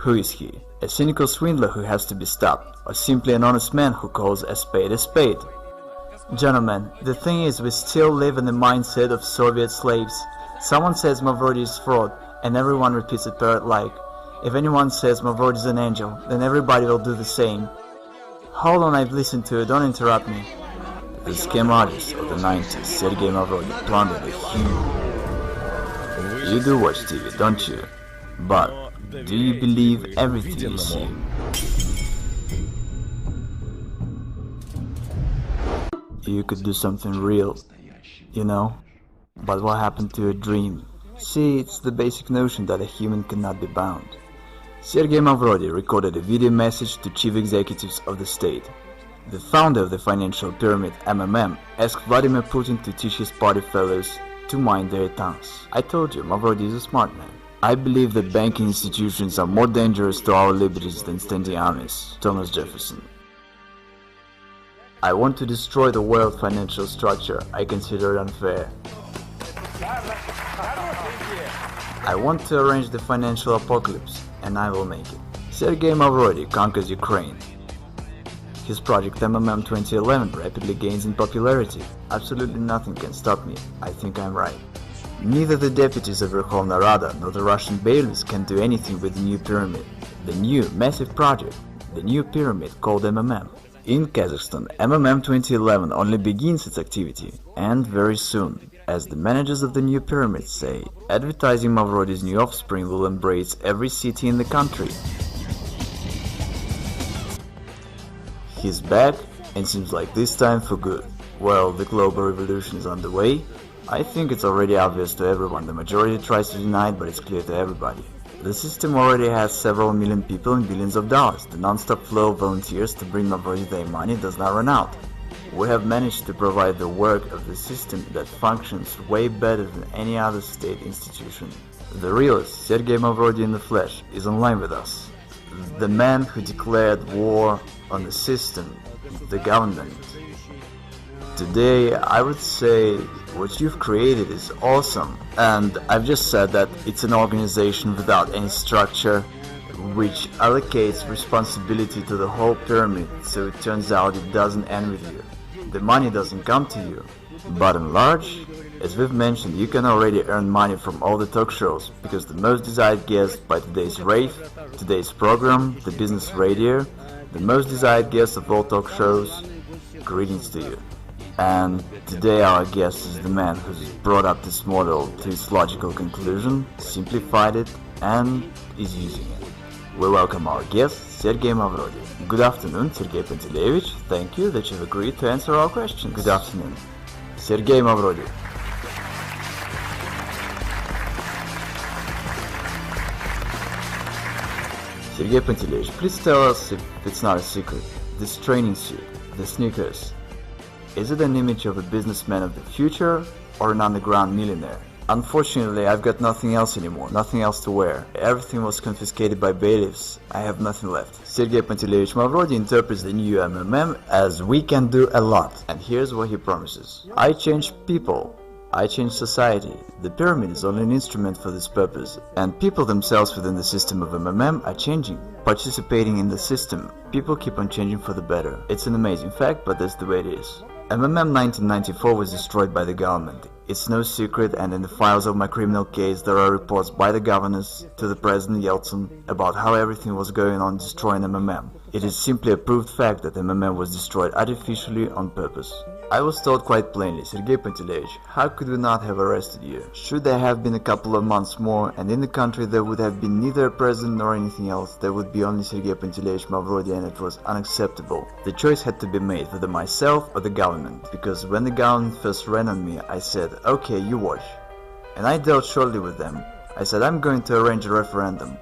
Who is he? A cynical swindler who has to be stopped, or simply an honest man who calls a spade a spade? Gentlemen, the thing is, we still live in the mindset of Soviet slaves. Someone says Mavrodi is fraud, and everyone repeats it parrot-like. If anyone says Mavrodi is an angel, then everybody will do the same. Hold on, I've listened to it, don't interrupt me. The scam artist of the 90s, Sergey Mavrodi, plundered a huge... You do watch TV, don't you? But do you believe everything you see? You could do something real, you know? But what happened to your dream? See, it's the basic notion that a human cannot be bound. Sergey Mavrodi recorded a video message to chief executives of the state. The founder of the financial pyramid, MMM, asked Vladimir Putin to teach his party fellows to mind their tongues. I told you, Mavrodi is a smart man. I believe that banking institutions are more dangerous to our liberties than standing armies. Thomas Jefferson. I want to destroy the world financial structure I consider unfair. I want to arrange the financial apocalypse, and I will make it. Sergey Mavrodi conquers Ukraine. His project MMM 2011 rapidly gains in popularity. Absolutely nothing can stop me. I think I'm right. Neither the deputies of Verkhovna Rada nor the Russian bailiffs can do anything with the new pyramid. The new, massive project, the new pyramid called MMM. In Kazakhstan, MMM 2011 only begins its activity, and very soon, as the managers of the new pyramid say, advertising Mavrodi's new offspring will embrace every city in the country. He's back, and seems like this time for good. Well, the global revolution is underway. I think it's already obvious to everyone. The majority tries to deny it, but it's clear to everybody. The system already has several million people and billions of dollars. The non-stop flow of volunteers to bring Mavrodi their money does not run out. We have managed to provide the work of the system that functions way better than any other state institution. The realist, Sergey Mavrodi in the flesh, is online with us. The man who declared war on the system, the government. Today, I would say what you've created is awesome, and I've just said that it's an organization without any structure, which allocates responsibility to the whole pyramid, so it turns out it doesn't end with you. The money doesn't come to you. Bottom large, as we've mentioned, you can already earn money from all the talk shows, because the most desired guest by today's rave, today's program, the business radio, the most desired guest of all talk shows, greetings to you. And today our guest is the man who's brought up this model to its logical conclusion, simplified it, and is using it. We welcome our guest, Sergey Mavrodi. Good afternoon, Sergey Pantelevich. Thank you that you've agreed to answer our questions. Good afternoon. Sergey Mavrodi. Sergey Pantelevich, please tell us, if it's not a secret, this training suit, the sneakers, is it an image of a businessman of the future or an underground millionaire? Unfortunately, I've got nothing else anymore, nothing else to wear. Everything was confiscated by bailiffs. I have nothing left. Sergey Pantelevich Mavrodi interprets the new MMM as we can do a lot. And here's what he promises. I change people. I change society. The pyramid is only an instrument for this purpose. And people themselves within the system of MMM are changing, participating in the system. People keep on changing for the better. It's an amazing fact, but that's the way it is. MMM 1994 was destroyed by the government. It's no secret, and in the files of my criminal case there are reports by the governors to the President Yeltsin about how everything was going on destroying MMM. It is simply a proved fact that MMM was destroyed artificially on purpose. I was told quite plainly, Sergey Pantelevich, how could we not have arrested you? Should there have been a couple of months more, and in the country there would have been neither a president nor anything else, there would be only Sergey Pantelevich Mavrodi, and it was unacceptable. The choice had to be made, whether myself or the government, because when the government first ran on me, I said, okay, you watch. And I dealt shortly with them. I said, I'm going to arrange a referendum.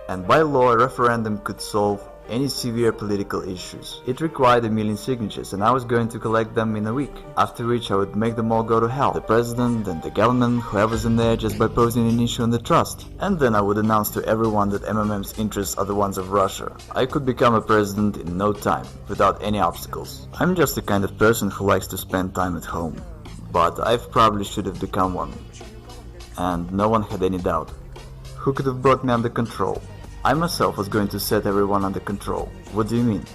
And by law, a referendum could solve any severe political issues. It required 1 million signatures, and I was going to collect them in a week, after which I would make them all go to hell. The president and the government, whoever's in there, just by posing an issue on the trust. And then I would announce to everyone that MMM's interests are the ones of Russia. I could become a president in no time, without any obstacles. I'm just the kind of person who likes to spend time at home. But I probably should have become one. And no one had any doubt. Who could have brought me under control? I myself was going to set everyone under control. What do you mean?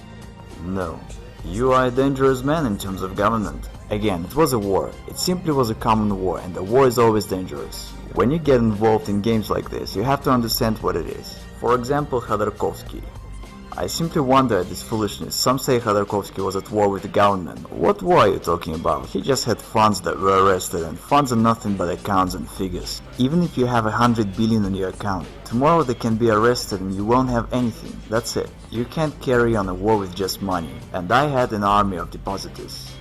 No. You are a dangerous man in terms of government. Again, it was a war. It simply was a common war, and a war is always dangerous. When you get involved in games like this, you have to understand what it is. For example, Khodorkovsky. I simply wonder at this foolishness. Some say Khodorkovsky was at war with the government. What war are you talking about? He just had funds that were arrested, and funds are nothing but accounts and figures. Even if you have 100 billion on your account, tomorrow they can be arrested and you won't have anything. That's it. You can't carry on a war with just money. And I had an army of depositors.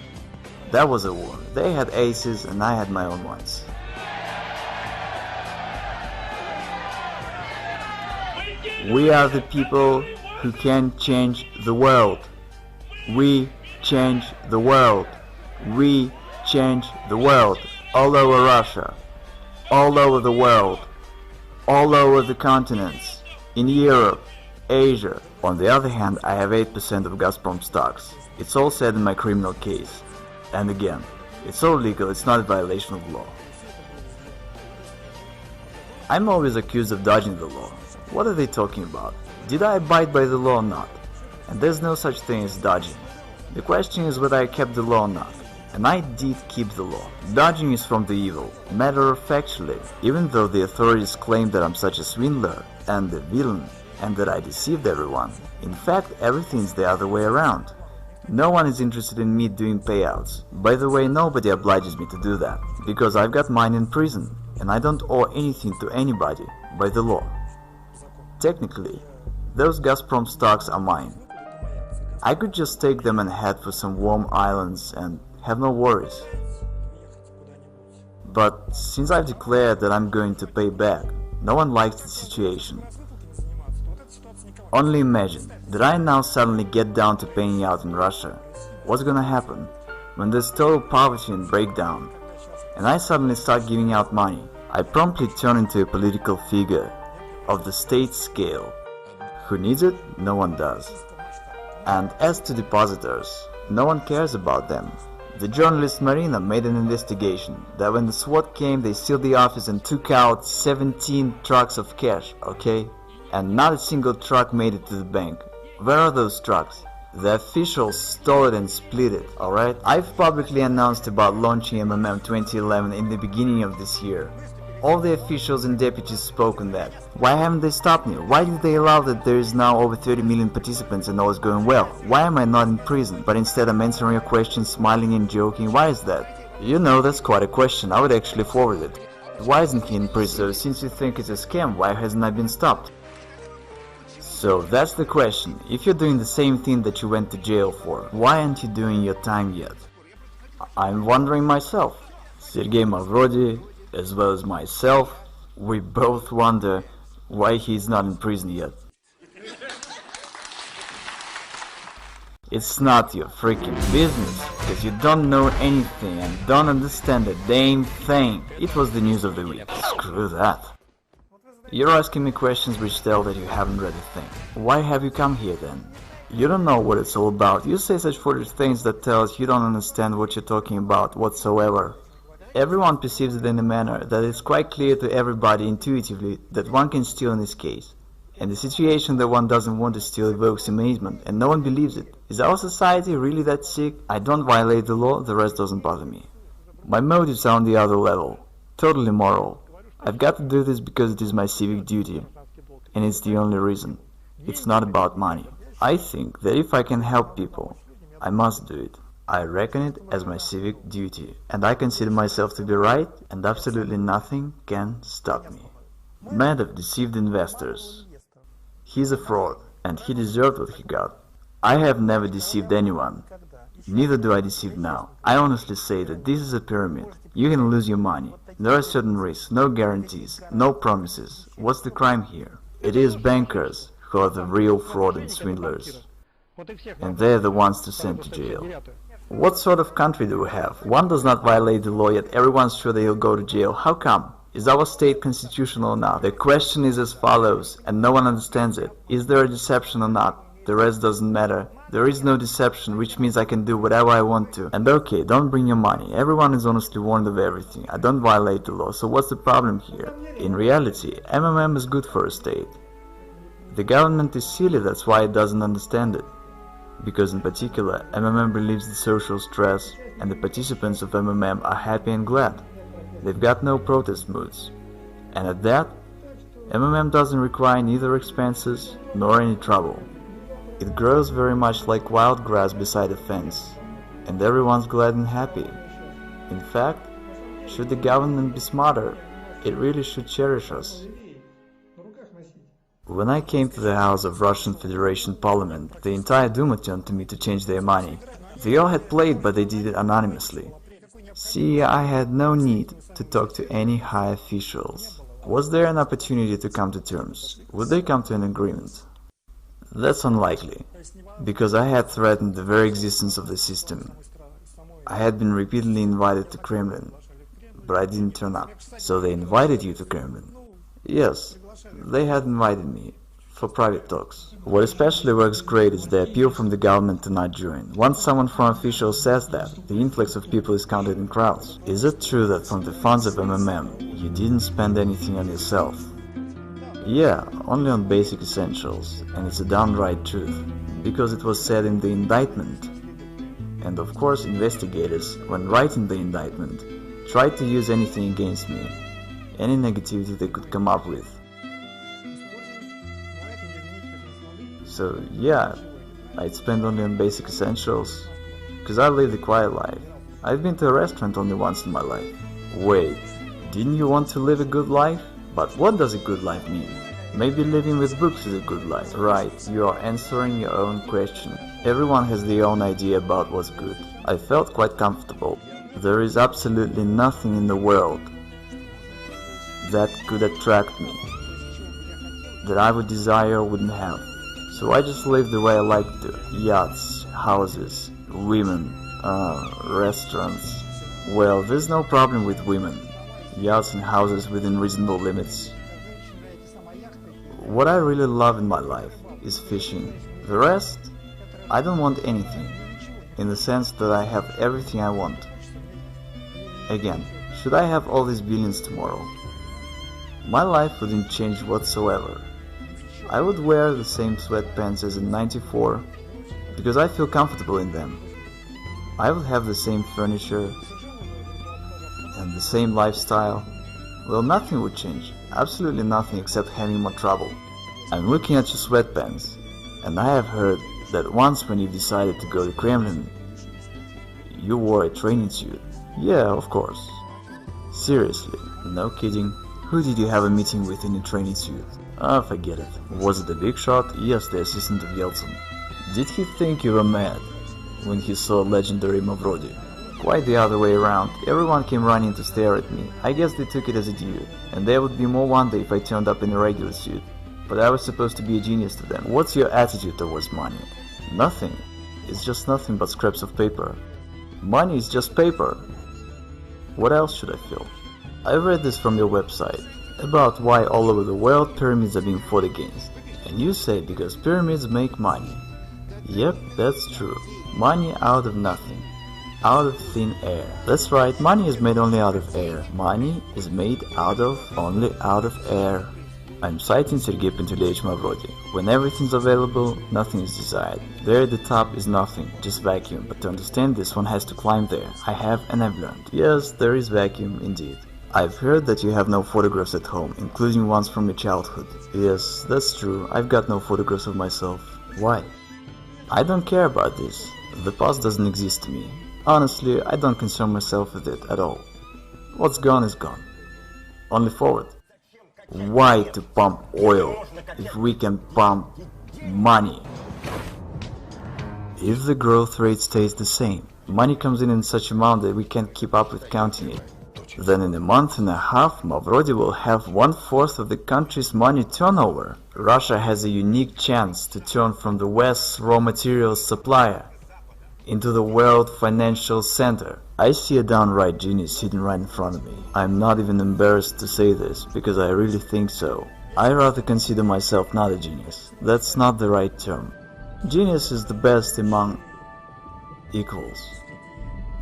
That was a war. They had aces and I had my own ones. We are the people who can change the world. We change the world. We change the world. All over Russia. All over the world. All over the continents. In Europe. Asia. On the other hand, I have 8% of Gazprom stocks. It's all said in my criminal case. And again, it's all legal, it's not a violation of law. I'm always accused of dodging the law. What are they talking about? Did I abide by the law or not? And there's no such thing as dodging. The question is whether I kept the law or not. And I did keep the law. Dodging is from the evil. Matter of factually, even though the authorities claim that I'm such a swindler and a villain and that I deceived everyone, in fact everything's the other way around. No one is interested in me doing payouts. By the way, nobody obliges me to do that, because I've got mine in prison, and I don't owe anything to anybody by the law. Technically, those Gazprom stocks are mine. I could just take them and head for some warm islands and have no worries. But since I've declared that I'm going to pay back, no one likes the situation. Only imagine that I now suddenly get down to paying out in Russia. What's gonna happen when there's total poverty and breakdown, and I suddenly start giving out money? I promptly turn into a political figure of the state scale. Who needs it? No one does. And as to depositors, no one cares about them. The journalist Marina made an investigation that when the SWAT came, they sealed the office and took out 17 trucks of cash, okay? And not a single truck made it to the bank. Where are those trucks? The officials stole it and split it, alright? I've publicly announced about launching MMM 2011 in the beginning of this year. All the officials and deputies spoke on that. Why haven't they stopped me? Why did they allow that there is now over 30 million participants and all is going well? Why am I not in prison, but instead I'm answering your questions, smiling and joking? Why is that? You know, that's quite a question. I would actually forward it. Why isn't he in prison? So since you think it's a scam, why hasn't I been stopped? So that's the question. If you're doing the same thing that you went to jail for, why aren't you doing your time yet? I'm wondering myself. Sergey Mavrodi, as well as myself, we both wonder why he's not in prison yet. It's not your freaking business, because you don't know anything and don't understand a damn thing. It was the news of the week. Screw that. You're asking me questions which tell that you haven't read a thing. Why have you come here then? You don't know what it's all about. You say such foolish things that tells you don't understand what you're talking about whatsoever. Everyone perceives it in a manner that is quite clear to everybody intuitively that one can steal in this case. And the situation that one doesn't want to steal evokes amazement, and no one believes it. Is our society really that sick? I don't violate the law, the rest doesn't bother me. My motives are on the other level. Totally moral. I've got to do this because it is my civic duty. And it's the only reason. It's not about money. I think that if I can help people, I must do it. I reckon it as my civic duty. And I consider myself to be right, and absolutely nothing can stop me. Madoff deceived investors. He's a fraud, and he deserved what he got. I have never deceived anyone. Neither do I deceive now. I honestly say that this is a pyramid. You can lose your money. There are certain risks, no guarantees, no promises. What's the crime here? It is bankers who are the real fraud and swindlers. And they're the ones to send to jail. What sort of country do we have? One does not violate the law, yet everyone's sure they'll go to jail. How come? Is our state constitutional or not? The question is as follows, and no one understands it. Is there a deception or not? The rest doesn't matter. There is no deception, which means I can do whatever I want to. And okay, don't bring your money. Everyone is honestly warned of everything. I don't violate the law, so what's the problem here? In reality, MMM is good for a state. The government is silly, that's why it doesn't understand it. Because in particular, MMM relieves the social stress, and the participants of MMM are happy and glad. They've got no protest moods. And at that, MMM doesn't require neither expenses nor any trouble. It grows very much like wild grass beside a fence, and everyone's glad and happy. In fact, should the government be smarter, it really should cherish us. When I came to the house of Russian Federation Parliament, the entire Duma turned to me to change their money. They all had played, but they did it anonymously. See, I had no need to talk to any high officials. Was there an opportunity to come to terms? Would they come to an agreement? That's unlikely, because I had threatened the very existence of the system. I had been repeatedly invited to Kremlin, but I didn't turn up. So they invited you to Kremlin? Yes, they had invited me, for private talks. What especially works great is the appeal from the government to not join. Once someone from officials says that, the influx of people is counted in crowds. Is it true that from the funds of MMM, you didn't spend anything on yourself? Yeah, only on basic essentials, and it's a downright truth, because it was said in the indictment. And of course investigators, when writing the indictment, tried to use anything against me, any negativity they could come up with. So yeah, I'd spend only on basic essentials, because I live the quiet life. I've been to a restaurant only once in my life. Wait, didn't you want to live a good life? But what does a good life mean? Maybe living with books is a good life. Right, you are answering your own question. Everyone has their own idea about what's good. I felt quite comfortable. There is absolutely nothing in the world that could attract me, that I would desire or wouldn't have. So I just live the way I like to. Yachts, houses, women, restaurants. Well, there's no problem with women, yachts and houses within reasonable limits. What I really love in my life is fishing. The rest, I don't want anything, in the sense that I have everything I want. Again, should I have all these billions tomorrow, my life wouldn't change whatsoever. I would wear the same sweatpants as in '94 because I feel comfortable in them. I would have the same furniture and the same lifestyle. Well, nothing would change, absolutely nothing except having more trouble. I'm looking at your sweatpants, and I have heard that once when you decided to go to Kremlin, you wore a training suit. Yeah, of course. Seriously, no kidding. Who did you have a meeting with in a training suit? Ah, forget it. Was it the big shot? Yes, the assistant of Yeltsin. Did he think you were mad when he saw legendary Mavrodi? Quite the other way around. Everyone came running to stare at me. I guess they took it as a due, and there would be more wonder if I turned up in a regular suit. But I was supposed to be a genius to them. What's your attitude towards money? Nothing. It's just nothing but scraps of paper. Money is just paper. What else should I feel? I read this from your website, about why all over the world pyramids are being fought against. And you say because pyramids make money. Yep, that's true. Money out of nothing. Out of thin air. That's right, money is made only out of air. Money is made only out of air. I'm citing Sergey Mavrodi. When everything's available, nothing is desired. There at the top is nothing, just vacuum. But to understand this, one has to climb there. I have and I've learned. Yes, there is vacuum indeed. I've heard that you have no photographs at home, including ones from your childhood. Yes, that's true. I've got no photographs of myself. Why? I don't care about this. The past doesn't exist to me. Honestly, I don't concern myself with it at all. What's gone is gone. Only forward. Why to pump oil if we can pump money? If the growth rate stays the same, money comes in such amount that we can't keep up with counting it. Then in a month and a half, Mavrodi will have 1/4 of the country's money turnover. Russia has a unique chance to turn from the West's raw materials supplier into the world financial center. I see a downright genius hidden right in front of me. I'm not even embarrassed to say this, because I really think so. I rather consider myself not a genius. That's not the right term. Genius is the best among equals.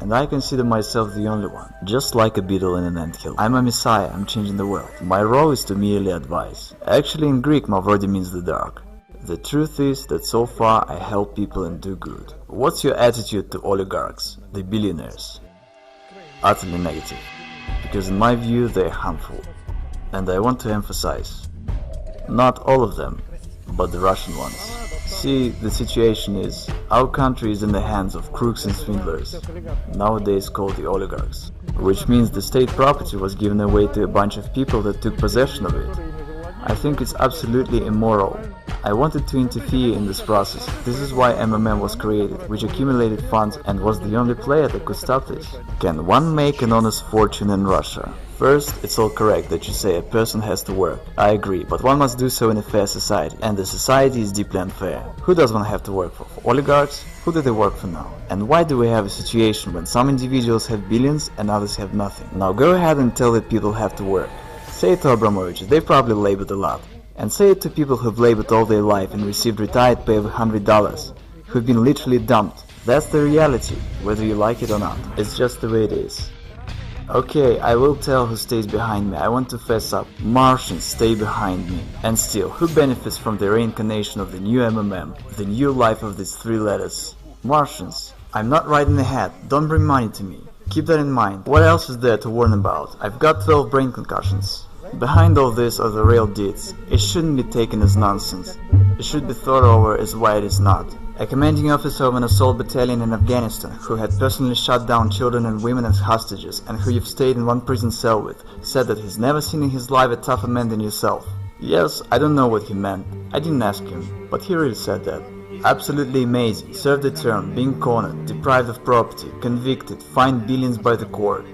And I consider myself the only one, just like a beetle in an anthill. I'm a messiah, I'm changing the world. My role is to merely advise. Actually, in Greek, Mavrodi means the dark. The truth is that so far I help people and do good. What's your attitude to oligarchs, the billionaires? Utterly negative, because in my view they are harmful. And I want to emphasize, not all of them, but the Russian ones. See, the situation is, our country is in the hands of crooks and swindlers, nowadays called the oligarchs, which means the state property was given away to a bunch of people that took possession of it. I think it's absolutely immoral. I wanted to interfere in this process. This is why MMM was created, which accumulated funds and was the only player that could stop this. Can one make an honest fortune in Russia? First, it's all correct that you say a person has to work. I agree, but one must do so in a fair society, and the society is deeply unfair. Who does one have to work for? For oligarchs? Who do they work for now? And why do we have a situation when some individuals have billions and others have nothing? Now go ahead and tell that people have to work. Say it to Abramovich, they probably labored a lot. And say it to people who've labored all their life and received retired pay of $100, who've been literally dumped. That's the reality, whether you like it or not. It's just the way it is. Okay, I will tell who stays behind me. I want to fess up. Martians stay behind me. And still, who benefits from the reincarnation of the new MMM, the new life of these three letters? Martians. I'm not riding ahead. Don't bring money to me. Keep that in mind. What else is there to warn about? I've got 12 brain concussions. Behind all this are the real deeds. It shouldn't be taken as nonsense. It should be thought over as why it is not. A commanding officer of an assault battalion in Afghanistan, who had personally shot down children and women as hostages, and who you've stayed in one prison cell with, said that he's never seen in his life a tougher man than yourself. Yes, I don't know what he meant. I didn't ask him, but he really said that. Absolutely amazing. Served a term, being cornered, deprived of property, convicted, fined billions by the court.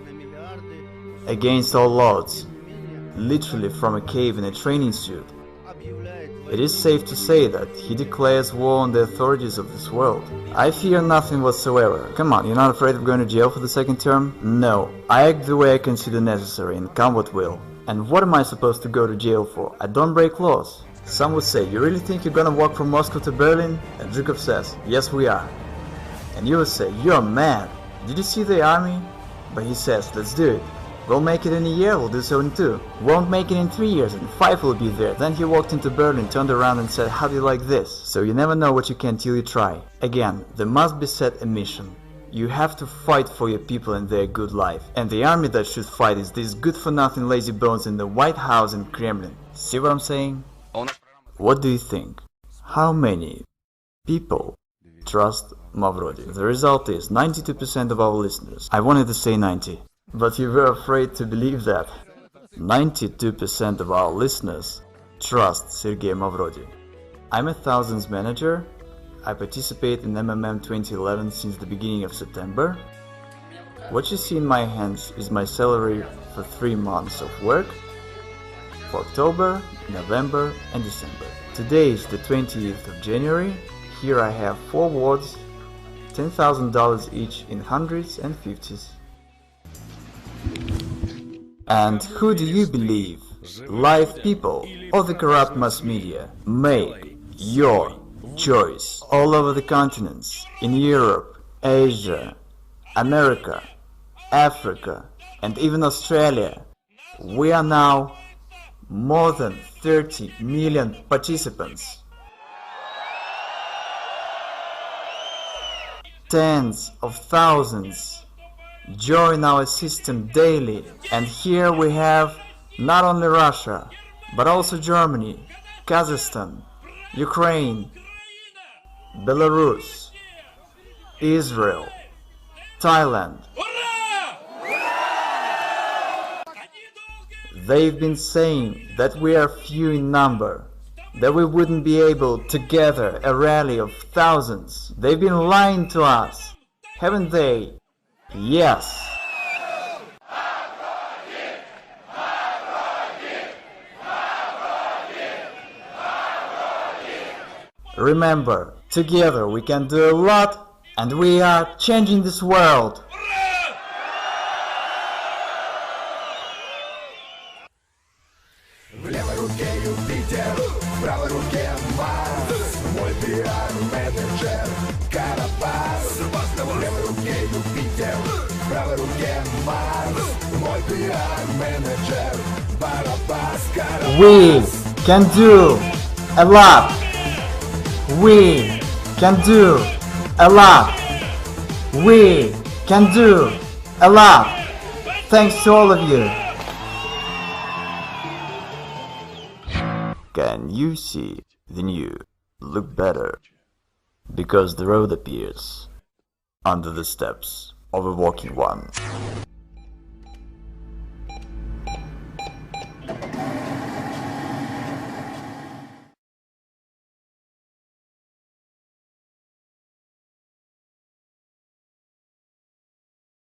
Against all odds. Literally from a cave in a training suit. It is safe to say that he declares war on the authorities of this world. I fear nothing whatsoever. Come on, you're not afraid of going to jail for the second term? No, I act the way I consider necessary and come what will. And what am I supposed to go to jail for? I don't break laws. Some would say, you really think you're gonna walk from Moscow to Berlin? And Zhukov says, yes we are. And you would say, you're mad. Did you see the army? But he says, let's do it. We'll make it in a year, we'll do so in 2. Won't make it in 3 years, and 5 will be there. Then he walked into Berlin, turned around and said, how do you like this? So you never know what you can till you try. Again, there must be set a mission. You have to fight for your people and their good life. And the army that should fight is these good-for-nothing lazy bones in the White House and Kremlin. See what I'm saying? What do you think? How many people trust Mavrodi? The result is 92% of our listeners. I wanted to say 90. But you were afraid to believe that. 92% of our listeners trust Sergey Mavrodi. I'm a thousands manager. I participate in MMM 2011 since the beginning of September. What you see in my hands is my salary for 3 months of work for October, November and December. Today is the 20th of January. Here I have 4 wards, $10,000 each in hundreds and fifties. And who do you believe, live people or the corrupt mass media? Make your choice. All over the continents, in Europe, Asia, America, Africa, and even Australia, we are now more than 30 million participants. Tens of thousands join our system daily, and here we have not only Russia, but also Germany, Kazakhstan, Ukraine, Belarus, Israel, Thailand. They've been saying that we are few in number, that we wouldn't be able to gather a rally of thousands. They've been lying to us, haven't they? Yes. Remember, together we can do a lot, and we are changing this world. В левой руке Юпитер, в правой руке Марс. Мой пиар-менеджер Карапас. В левой руке Юпитер, в правой руке Марс. Мой пиар-менеджер Барабас. We can do a lot. We can do a lot. We can do a lot. Thanks to all of you. Can you see the new look better? Because the road appears under the steps of a walking one.